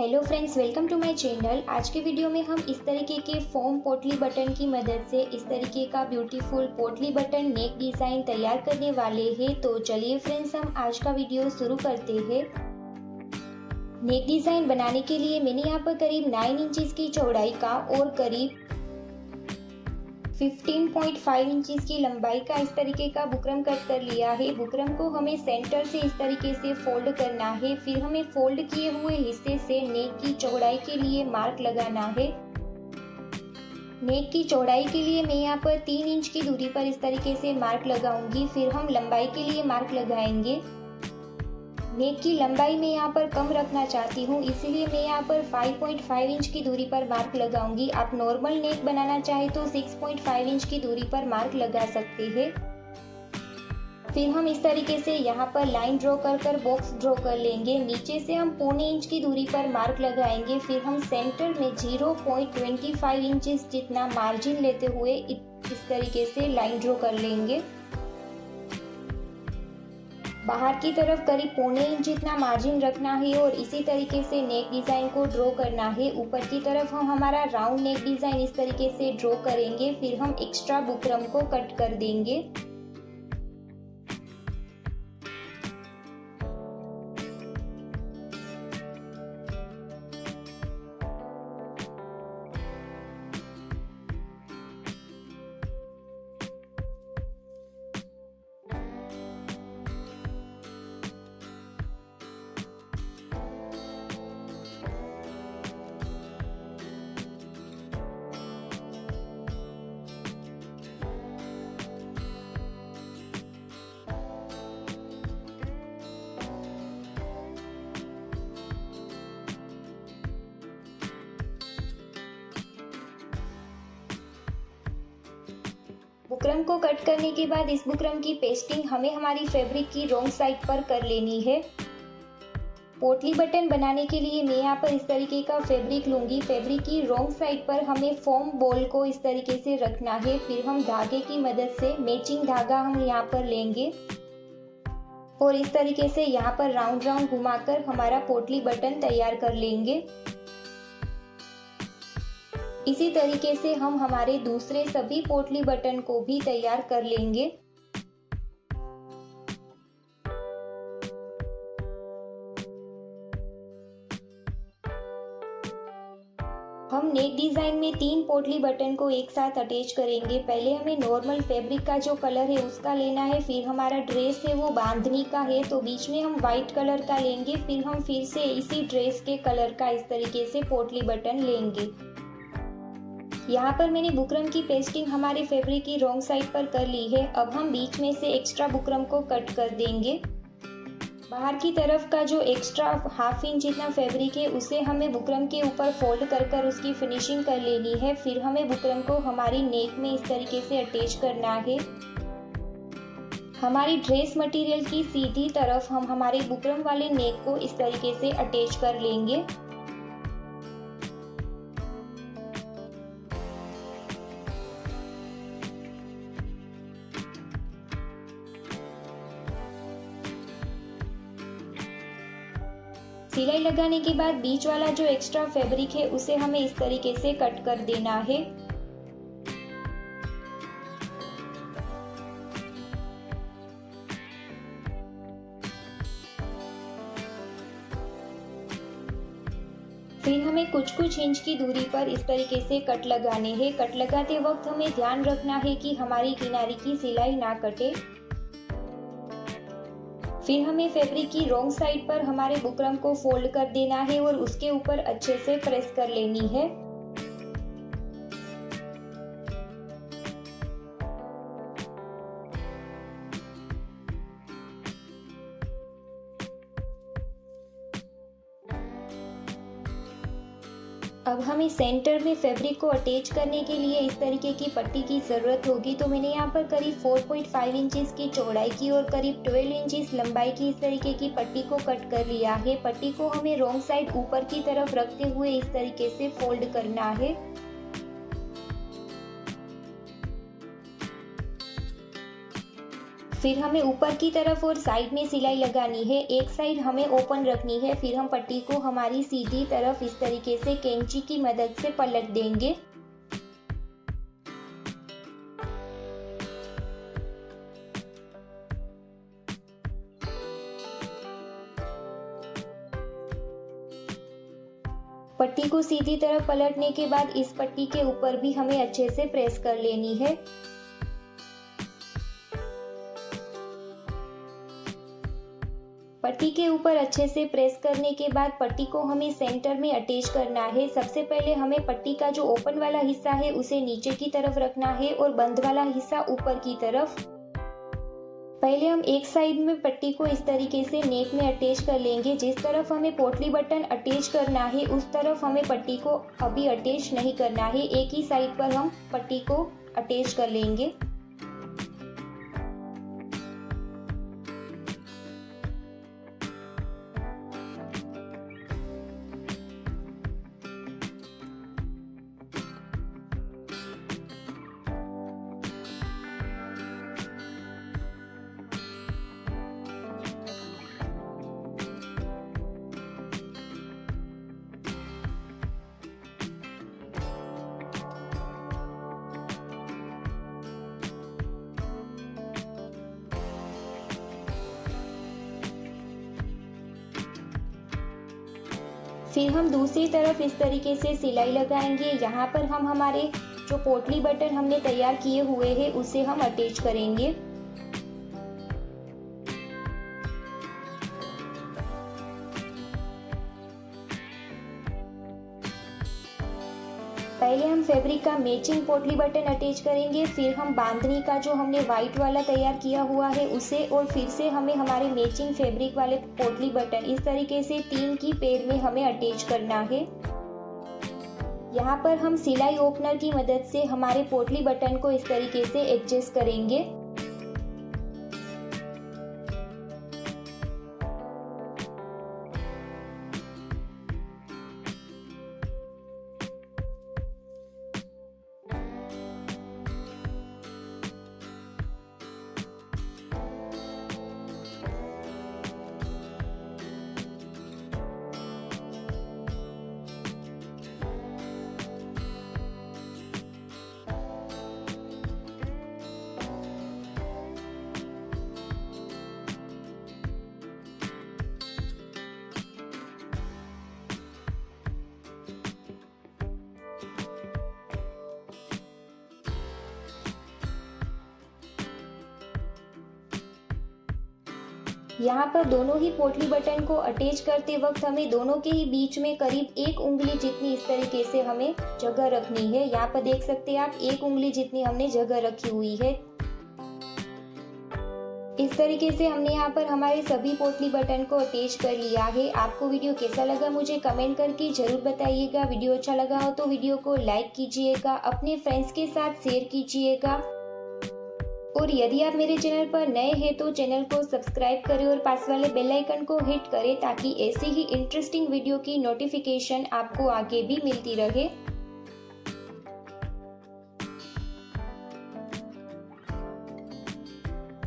Hello friends, welcome to my channel. आज के video में हम इस तरीके के फोम पोटली बटन की मदद से इस तरीके का ब्यूटीफुल पोटली बटन नेक डिज़ाइन तैयार करने वाले हैं। तो चलिए फ्रेंड्स, हम आज का वीडियो शुरू करते हैं। नेक डिज़ाइन बनाने के लिए मैंने यहाँ पर करीब 9 इंचेस की चौड़ाई का और करीब 15.5 इंचेस की लंबाई का इस तरीके का बुकरम कट कर लिया है। बुकरम को हमें सेंटर से इस तरीके से फोल्ड करना है। फिर हमें फोल्ड किए हुए हिस्से से नेक की चौड़ाई के लिए मार्क लगाना है। नेक की चौड़ाई के लिए मैं यहाँ पर 3 इंच की दूरी पर इस तरीके से मार्क लगाऊंगी। फिर हम लंबाई के लिए मार्क लगाएंगे। नेक की लंबाई मैं यहाँ पर कम रखना चाहती हूँ, इसलिए मैं यहाँ पर 5.5 इंच की दूरी पर मार्क लगाऊंगी। आप नॉर्मल नेक बनाना चाहे तो 6.5 इंच की दूरी पर मार्क लगा सकते हैं। फिर हम इस तरीके से यहाँ पर लाइन ड्रॉ कर बॉक्स ड्रॉ कर लेंगे। नीचे से हम 0.25 इंच की दूरी पर मार्क लगाएंगे। फिर हम सेंटर में 0.25 इंचेस जितना मार्जिन लेते हुए इस तरीके से लाइन ड्रॉ कर लेंगे। बाहर की तरफ करीब 0.25 इंच जितना मार्जिन रखना है और इसी तरीके से नेक डिज़ाइन को ड्रॉ करना है। ऊपर की तरफ हम हमारा राउंड नेक डिज़ाइन इस तरीके से ड्रॉ करेंगे। फिर हम एक्स्ट्रा बुकरम को कट कर देंगे। बुकरम को कट करने के बाद इस बुकरम की पेस्टिंग हमें हमारी फैब्रिक की रॉन्ग साइड पर कर लेनी है। पोटली बटन बनाने के लिए मैं यहाँ पर इस तरीके का फैब्रिक लूंगी। फैब्रिक की रॉन्ग साइड पर हमें फोम बॉल को इस तरीके से रखना है। फिर हम धागे की मदद से मैचिंग धागा हम यहाँ पर लेंगे और इस तरीके से यहाँ पर राउंड राउंड घुमाकर हमारा पोटली बटन तैयार कर लेंगे। इसी तरीके से हम हमारे दूसरे सभी पोटली बटन को भी तैयार कर लेंगे। हम नेक डिज़ाइन में 3 पोटली बटन को एक साथ अटैच करेंगे। पहले हमें नॉर्मल फैब्रिक का जो कलर है उसका लेना है। फिर हमारा ड्रेस है वो बांधनी का है, तो बीच में हम वाइट कलर का लेंगे। फिर हम फिर से इसी ड्रेस के कलर का इस तरीके से पोटली बटन लेंगे। यहाँ पर मैंने बुकरम की पेस्टिंग हमारे फैब्रिक की रॉन्ग साइड पर कर ली है। अब हम बीच में से एक्स्ट्रा बुकरम को कट कर देंगे। बाहर की तरफ का जो एक्स्ट्रा 1/2 इंच जितना फैब्रिक है उसे हमें बुकरम के ऊपर फोल्ड कर उसकी फिनिशिंग कर लेनी है। फिर हमें बुकरम को हमारी नेक में इस तरीके से अटैच करना है। हमारी ड्रेस मटेरियल की सीधी तरफ हम हमारे बुकरम वाले नेक को इस तरीके से अटैच कर लेंगे। सिलाई लगाने के बाद बीच वाला जो एक्स्ट्रा फैब्रिक है उसे हमें इस तरीके से कट कर देना है। फिर हमें कुछ इंच की दूरी पर इस तरीके से कट लगाने हैं। कट लगाते वक्त हमें ध्यान रखना है कि हमारी किनारे की सिलाई ना कटे। फिर हमें फैब्रिक की रॉन्ग साइड पर हमारे बुकरम को फोल्ड कर देना है और उसके ऊपर अच्छे से प्रेस कर लेनी है। अब हमें सेंटर में फैब्रिक को अटैच करने के लिए इस तरीके की पट्टी की ज़रूरत होगी। तो मैंने यहाँ पर करीब 4.5 इंचेस की चौड़ाई की और करीब 12 इंचेस लंबाई की इस तरीके की पट्टी को कट कर लिया है। पट्टी को हमें रॉन्ग साइड ऊपर की तरफ रखते हुए इस तरीके से फोल्ड करना है। फिर हमें ऊपर की तरफ और साइड में सिलाई लगानी है। एक साइड हमें ओपन रखनी है। फिर हम पट्टी को हमारी सीधी तरफ इस तरीके से कैंची की मदद से पलट देंगे। पट्टी को सीधी तरफ पलटने के बाद इस पट्टी के ऊपर भी हमें अच्छे से प्रेस कर लेनी है। पट्टी के ऊपर अच्छे से प्रेस करने के बाद पट्टी को हमें सेंटर में अटैच करना है। सबसे पहले हमें पट्टी का जो ओपन वाला हिस्सा है उसे नीचे की तरफ रखना है और बंद वाला हिस्सा ऊपर की तरफ। पहले हम एक साइड में पट्टी को इस तरीके से नेक में अटैच कर लेंगे। जिस तरफ हमें पोटली बटन अटैच करना है उस तरफ हमें पट्टी को अभी अटैच नहीं करना है। एक ही साइड पर हम पट्टी को अटैच कर लेंगे। फिर हम दूसरी तरफ इस तरीके से सिलाई लगाएंगे। यहाँ पर हम हमारे जो पोटली बटन हमने तैयार किए हुए हैं उसे हम अटैच करेंगे। पहले हम फैब्रिक का मैचिंग पोटली बटन अटैच करेंगे। फिर हम बांधनी का जो हमने व्हाइट वाला तैयार किया हुआ है उसे, और फिर से हमें हमारे मैचिंग फैब्रिक वाले पोटली बटन इस तरीके से 3 की पेयर में हमें अटैच करना है। यहाँ पर हम सिलाई ओपनर की मदद से हमारे पोटली बटन को इस तरीके से एडजस्ट करेंगे। यहाँ पर दोनों ही पोटली बटन को अटैच करते वक्त हमें दोनों के ही बीच में करीब 1 उंगली जितनी इस तरीके से हमें जगह रखनी है। यहाँ पर देख सकते हैं आप 1 उंगली जितनी हमने जगह रखी हुई है। इस तरीके से हमने यहाँ पर हमारे सभी पोटली बटन को अटैच कर लिया है। आपको वीडियो कैसा लगा मुझे कमेंट करके जरूर बताइएगा। वीडियो अच्छा लगा हो तो वीडियो को लाइक कीजिएगा, अपने फ्रेंड्स के साथ शेयर कीजिएगा, और यदि आप मेरे चैनल पर नए हैं तो चैनल को सब्सक्राइब करें और पास वाले बेल आइकन को हिट करें ताकि ऐसी ही इंटरेस्टिंग वीडियो की नोटिफिकेशन आपको आगे भी मिलती रहे।